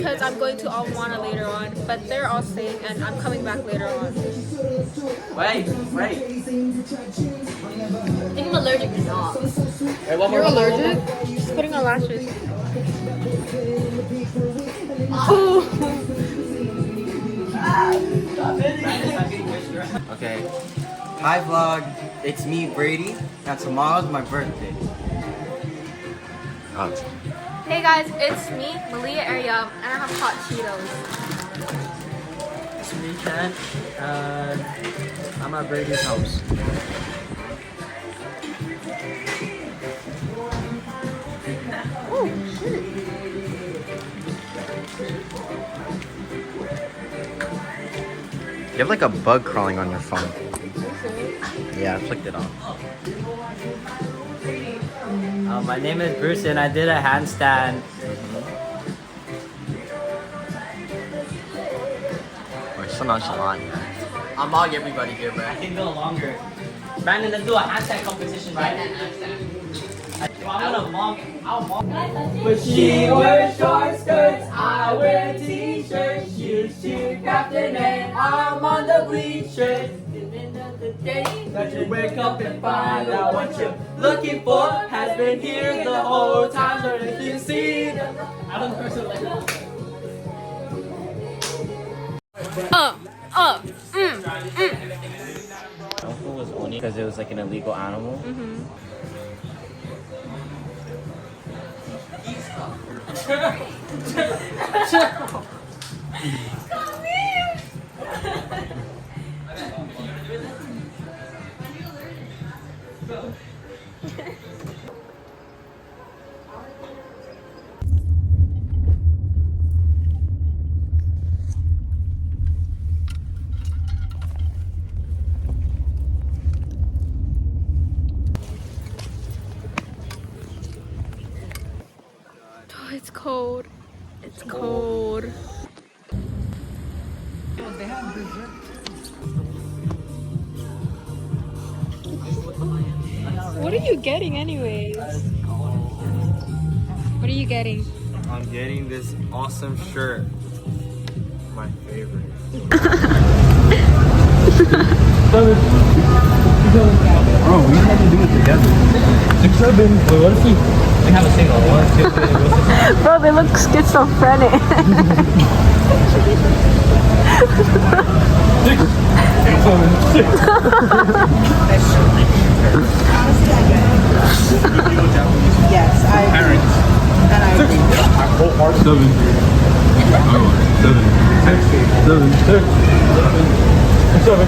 because I'm going to Almoana later on, but they're all staying and I'm coming back later on. Wait. I think I'm allergic to dogs. You're allergic? She's putting on lashes. Oh. Okay. Hi vlog. It's me, Brady. Now tomorrow's my birthday. Hey guys, it's me, Malia Aryam, and I have hot Cheetos. It's me, Ken. I'm at Brady's house. You have like a bug crawling on your phone. Yeah, I flicked it off. My name is Bruce and I did a handstand. We're so nonchalant. I'm all everybody here, bro. I can go longer. Brandon, let's do a handstand competition, right? I'll But she wears short skirts, I wear t-shirts, shoes to captain, and I'm on the bleachers. The day that you wake up and find out what you're looking for has been here the whole time. So if you see the... I don't know so like Uncle was owning because it was like an illegal animal. Oh, it's cold. It's cold. What are you getting anyways? What are you getting? I'm getting this awesome shirt. My favorite. Bro, we had to do it together. 6-7. Wait, what if we have a single? 1, 2, 3. Bro, they look schizophrenic. 6, 7. Parents. And I agree. 7. 7. 6. 7.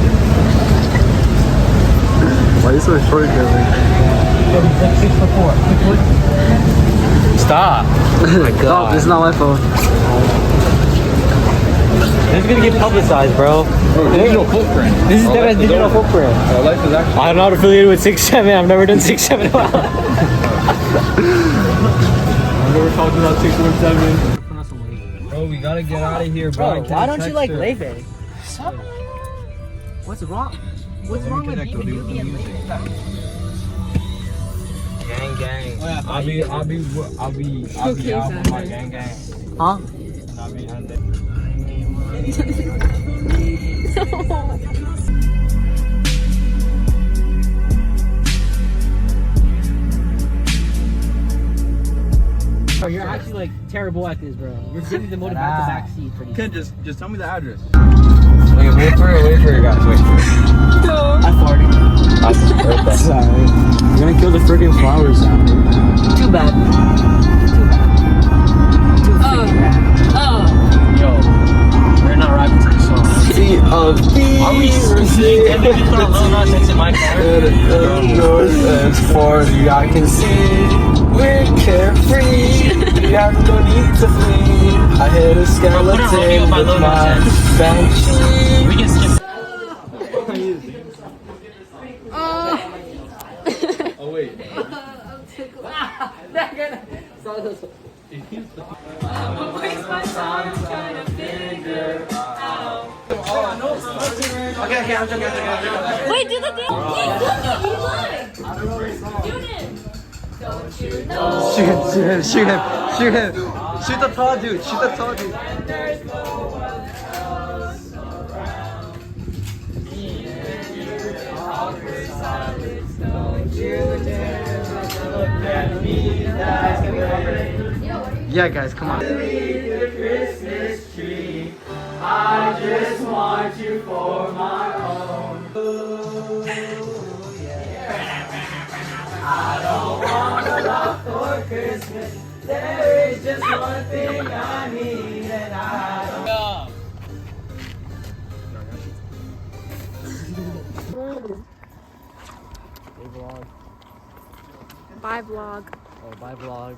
Why are you so short, Kevin? 6 for 4. Stop. Oh my god. This is not my phone. This is gonna get publicized, bro. Digital footprint. This is the digital footprint. Life is actually. I'm not affiliated with 6-7. I've never done 6-7 in a while. I've never talked about 617. Bro, we gotta get out of here, bro. Why don't you like Leve? What's wrong? What's wrong with even you being late? Gang, gang. I'll be out with my gang. Huh? And I'll be on Bro, you're actually like terrible at this, bro. You're getting demoted back to back seat for these. Ken, just tell me the address. Okay, wait for it, guys. Wait for it. I farted. That's his birthday. Sorry. You're gonna kill the freaking flowers sound. Too bad. Yo, we're not rapping to the song. Are we Can you throw Lil Nas X in my car? As far as I can see, we're carefree. We have no need to flee. I hit a skeleton with my banshee. We can skip. Oh wait. Okay, I'm joking. Wait, do the dance. Shoot him. Shoot the tall dude. Shoot the tall dude. Yeah, guys, come on. Christmas tree. I just want you for my own. I don't want a lot for Christmas. There is just one thing I need, and I don't. Bye vlog. Oh, bye vlog.